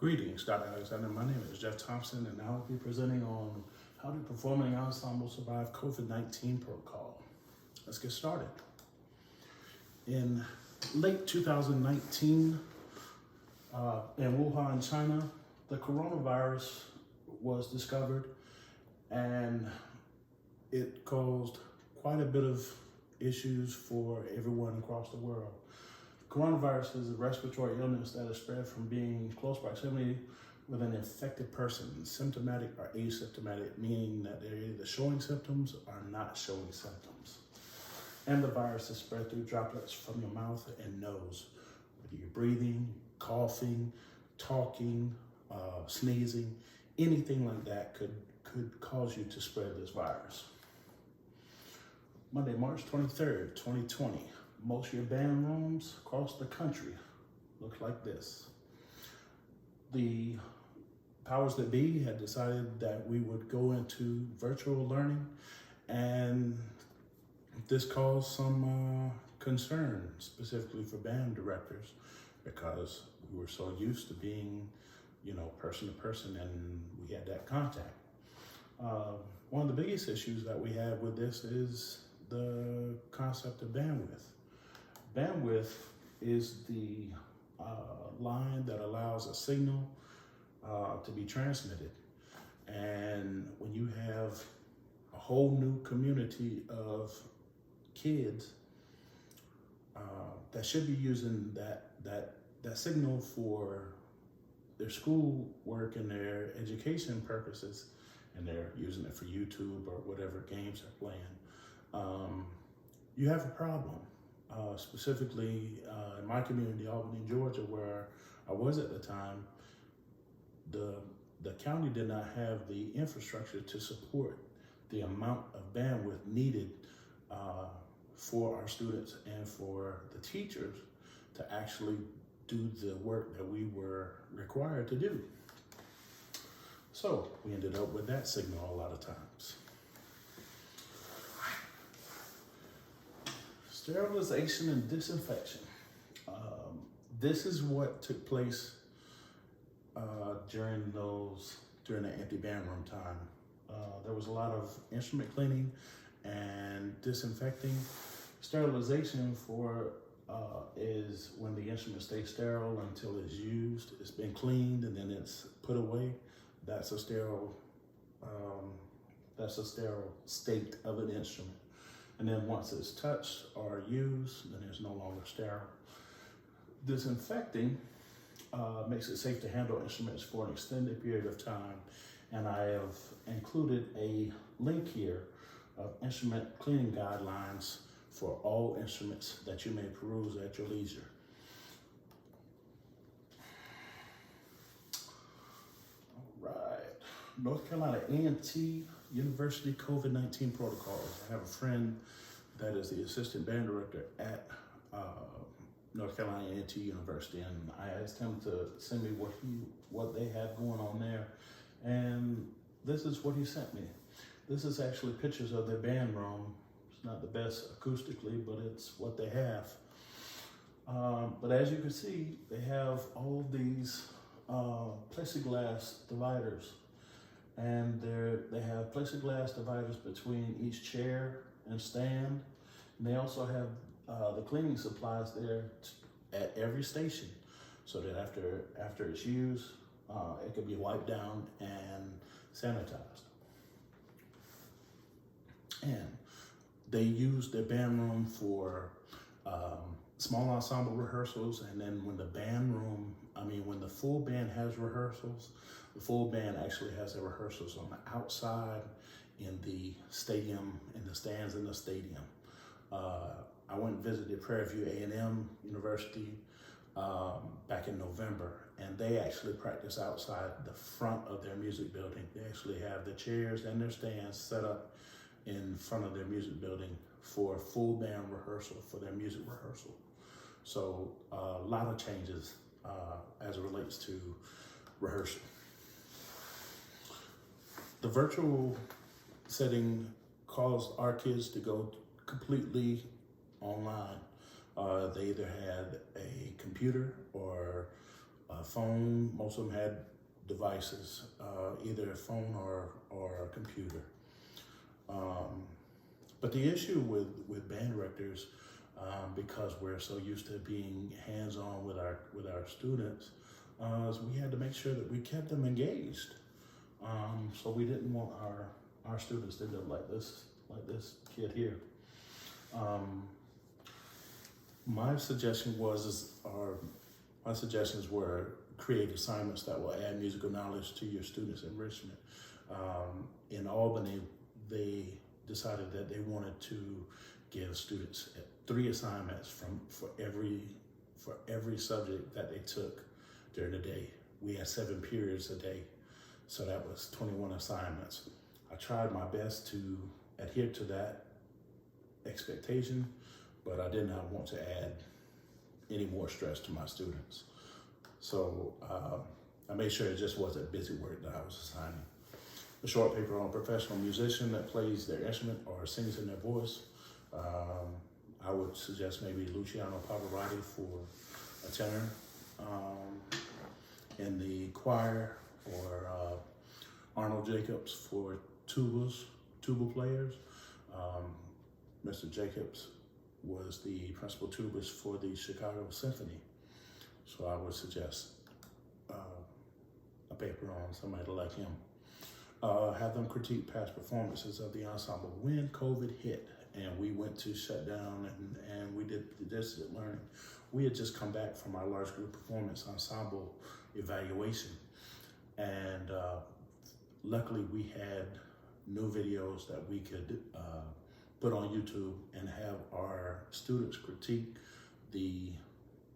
Greetings, Dr. Alexander. My name is Jeff Thompson, and I'll be presenting on how to performing ensemble survive COVID-19 protocol. Let's get started. In late 2019, in Wuhan, China, the coronavirus was discovered, and it caused quite a bit of issues for everyone across the world. Coronavirus is a respiratory illness that is spread from being in close proximity with an infected person, symptomatic or asymptomatic, meaning that they're either showing symptoms or not showing symptoms. And the virus is spread through droplets from your mouth and nose, whether you're breathing, coughing, talking, sneezing, anything like that could cause you to spread this virus. Monday, March 23rd, 2020. Most of your band rooms across the country look like this. The powers that be had decided that we would go into virtual learning, and this caused some concern, specifically for band directors, because we were so used to being, person to person, and we had that contact. One of the biggest issues that we have with this is the concept of bandwidth. Bandwidth is the line that allows a signal to be transmitted. And when you have a whole new community of kids that should be using that signal for their school work and their education purposes, and they're using it for YouTube or whatever games they're playing, you have a problem. Specifically in my community, Albany, Georgia, where I was at the time, the county did not have the infrastructure to support the amount of bandwidth needed for our students and for the teachers to actually do the work that we were required to do. So we ended up with that signal a lot of times. Sterilization and disinfection. This is what took place during the empty band room time. There was a lot of instrument cleaning and disinfecting. Sterilization is when the instrument stays sterile until it's used. It's been cleaned and then it's put away. That's a sterile state of an instrument. And then once it's touched or used, then it's no longer sterile. Disinfecting makes it safe to handle instruments for an extended period of time. And I have included a link here of instrument cleaning guidelines for all instruments that you may peruse at your leisure. All right, North Carolina A&T University COVID-19 protocols. I have a friend that is the assistant band director at North Carolina A&T University, and I asked him to send me what they have going on there, and this is what he sent me. This is actually pictures of their band room. It's not the best acoustically, but it's what they have. But as you can see, they have all of these plexiglass dividers. And they have plexiglass dividers between each chair and stand. And they also have the cleaning supplies there at every station, so that after it's used, it can be wiped down and sanitized. And they use their band room for small ensemble rehearsals, and then when the full band has rehearsals, the full band actually has their rehearsals on the outside in the stadium, in the stands in the stadium. I went and visited Prairie View A&M University back in November, and they actually practice outside the front of their music building. They actually have the chairs and their stands set up in front of their music building for full band rehearsal, for their music rehearsal. So a lot of changes as it relates to rehearsal. The virtual setting caused our kids to go completely online. They either had a computer or phone. Most of them had devices, either a phone or a computer. But the issue with band directors, because we're so used to being hands-on with our students, is we had to make sure that we kept them engaged. So we didn't want our students to end up like this kid here. My suggestions were create assignments that will add musical knowledge to your students' enrichment. In Albany, they decided that they wanted to give students 3 assignments for every subject that they took during the day. We had 7 periods a day, so that was 21 assignments. I tried my best to adhere to that expectation, but I did not want to add any more stress to my students. So I made sure it just wasn't busy work that I was assigning. A short paper on a professional musician that plays their instrument or sings in their voice. I would suggest maybe Luciano Pavarotti for a tenor in the choir, or Arnold Jacobs for tuba players. Mr. Jacobs was the principal tubist for the Chicago Symphony. So I would suggest a paper on somebody like him. Have them critique past performances of the ensemble. When COVID hit and we went to shut down and we did the distant learning, we had just come back from our large group performance ensemble evaluation. And luckily we had new videos that we could put on YouTube and have our students critique the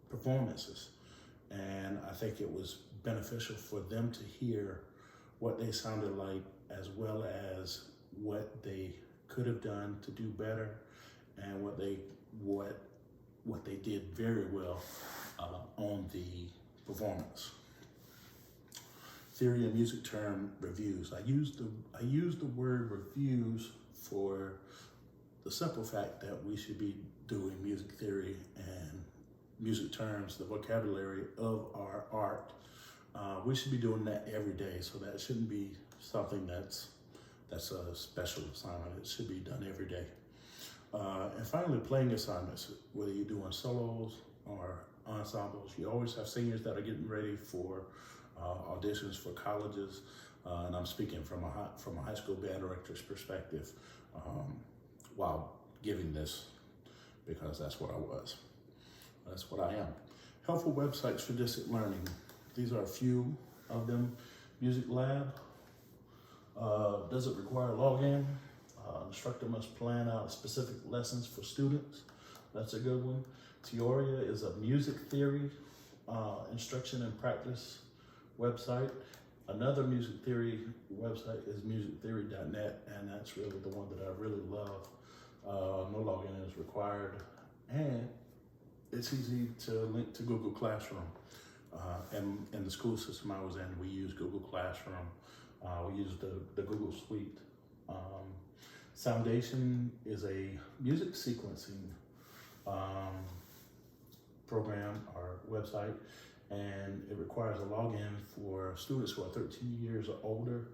performances. And I think it was beneficial for them to hear what they sounded like, as well as what they could have done to do better, and what they did very well on the performance. Theory and music term reviews. I use the word reviews for the simple fact that we should be doing music theory and music terms, the vocabulary of our art. We should be doing that every day, so that shouldn't be something that's a special assignment. It should be done every day. And finally, playing assignments, whether you're doing solos or ensembles. You always have seniors that are getting ready for auditions for colleges, and I'm speaking from a high school band director's perspective while giving this, because that's what I was. That's what I am. Helpful websites for distant learning. These are a few of them. Music Lab. Does it require login? Instructor must plan out specific lessons for students. That's a good one. Teoria is a music theory instruction and practice website. Another music theory website is musictheory.net, and that's really the one that I really love. No login is required, and it's easy to link to Google Classroom. And in the school system I was in, we use Google Classroom. We use the Google Suite. Soundation is a music sequencing program or website, and it requires a login for students who are 13 years or older.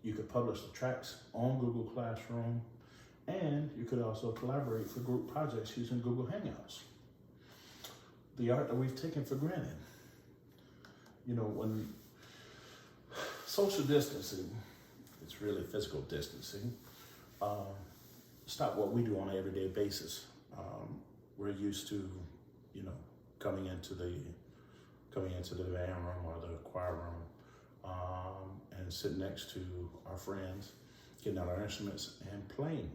You could publish the tracks on Google Classroom, and you could also collaborate for group projects using Google Hangouts. The art that we've taken for granted. You know, when social distancing, it's really physical distancing. It's not what we do on an everyday basis. We're used to, you know, coming into the band room or the choir room, and sitting next to our friends, getting out our instruments and playing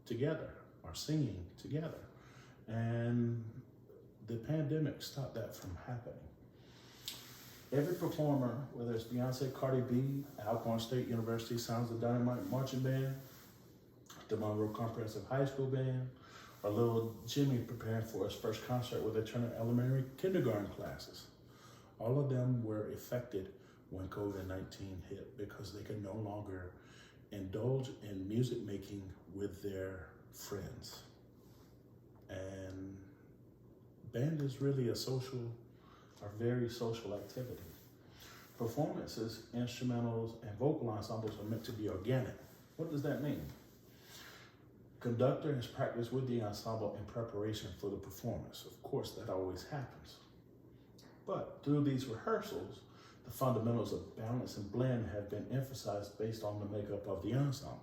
together or singing together. And the pandemic stopped that from happening. Every performer, whether it's Beyonce, Cardi B, Alcorn State University Sounds of Dynamite Marching Band, the Monroe Comprehensive High School Band, or little Jimmy preparing for his first concert with the Turner Elementary kindergarten classes, all of them were affected when COVID-19 hit, because they could no longer indulge in music making with their friends. And band is really a social are very social activities. Performances, instrumentals, and vocal ensembles are meant to be organic. What does that mean? Conductor has practiced with the ensemble in preparation for the performance. Of course, that always happens. But through these rehearsals, the fundamentals of balance and blend have been emphasized based on the makeup of the ensemble.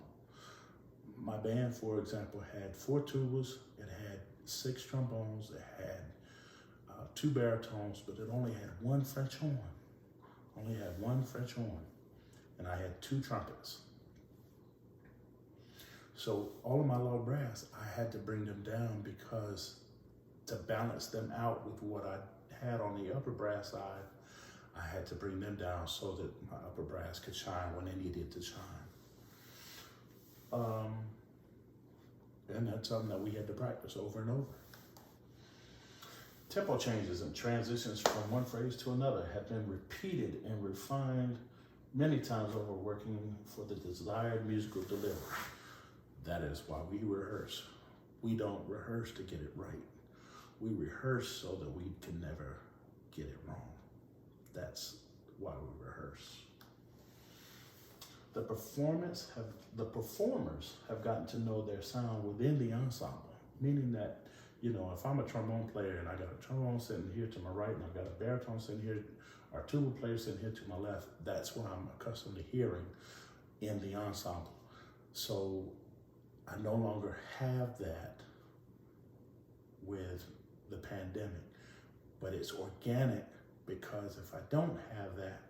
My band, for example, had 4 tubas, it had 6 trombones, it had 2 baritones, but it only had 1 French horn. And I had 2 trumpets. So all of my low brass, I had to bring them down because to balance them out with what I had on the upper brass side, I had to bring them down so that my upper brass could shine when they needed to shine. And that's something that we had to practice over and over. Tempo changes and transitions from one phrase to another have been repeated and refined many times over, working for the desired musical delivery. That is why we rehearse. We don't rehearse to get it right. We rehearse so that we can never get it wrong. That's why we rehearse. The performers have gotten to know their sound within the ensemble, meaning that, you know, if I'm a trombone player and I got a trombone sitting here to my right and I've got a baritone sitting here, or a tuba player sitting here to my left, that's what I'm accustomed to hearing in the ensemble. So I no longer have that with the pandemic, but it's organic, because if I don't have that,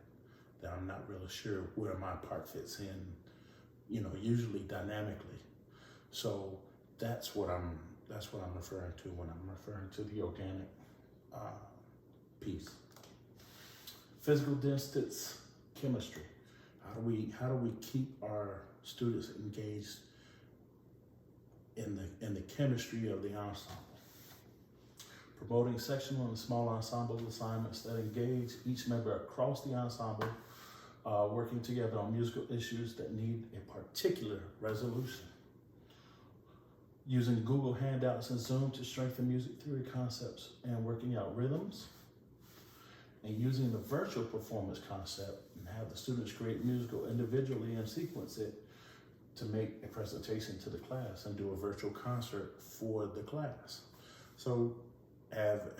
then I'm not really sure where my part fits in, you know, usually dynamically. So that's what I'm referring to when I'm referring to the organic piece. Physical distance chemistry. How do we keep our students engaged in the chemistry of the ensemble? Promoting sectional and small ensemble assignments that engage each member across the ensemble, working together on musical issues that need a particular resolution. Using Google Handouts and Zoom to strengthen music theory concepts and working out rhythms. And using the virtual performance concept and have the students create musical individually and sequence it to make a presentation to the class and do a virtual concert for the class. So have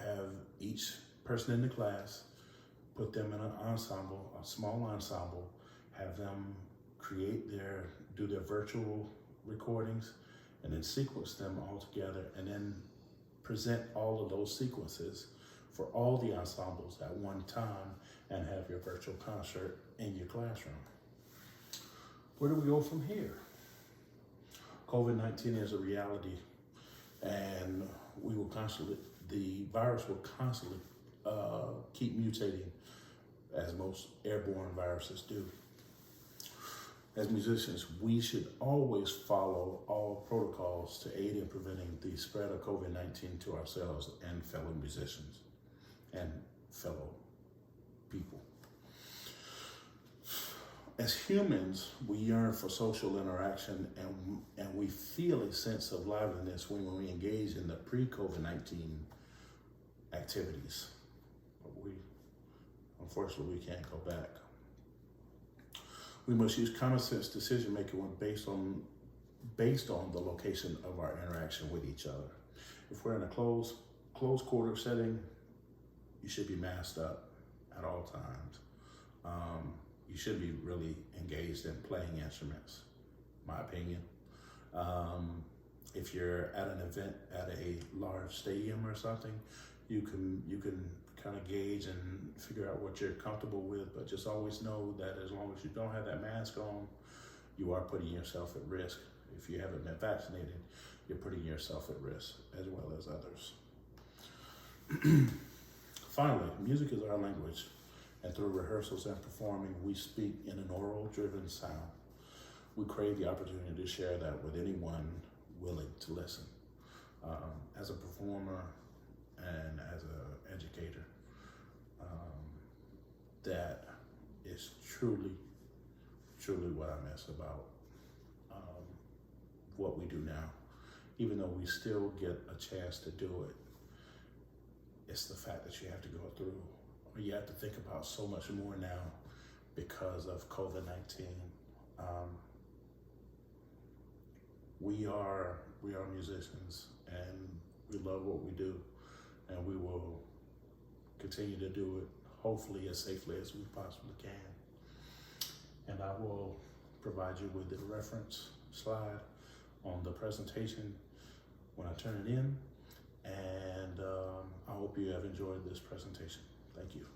each person in the class, put them in an ensemble, a small ensemble, have them do their virtual recordings, and then sequence them all together, and then present all of those sequences for all the ensembles at one time, and have your virtual concert in your classroom. Where do we go from here? COVID-19 is a reality, and the virus will constantly keep mutating, as most airborne viruses do. As musicians, we should always follow all protocols to aid in preventing the spread of COVID-19 to ourselves and fellow musicians and fellow people. As humans, we yearn for social interaction, and we feel a sense of liveliness when we engage in the pre-COVID-19 activities. But unfortunately, we can't go back. We must use common sense decision making when based on the location of our interaction with each other. If we're in a closed quarter setting, you should be masked up at all times. You should be really engaged in playing instruments, my opinion. If you're at an event at a large stadium or something, you can kind of gauge and figure out what you're comfortable with, but just always know that as long as you don't have that mask on, you are putting yourself at risk. If you haven't been vaccinated, you're putting yourself at risk as well as others. Finally, music is our language, and through rehearsals and performing, we speak in an oral-driven sound. We crave the opportunity to share that with anyone willing to listen. As a performer and as an educator, that is truly what I miss about what we do now. Even though we still get a chance to do it, it's the fact that you have to go through we have to think about so much more now because of COVID-19. We are musicians, and we love what we do, and we will continue to do it, hopefully as safely as we possibly can. And I will provide you with the reference slide on the presentation when I turn it in. And I hope you have enjoyed this presentation. Thank you.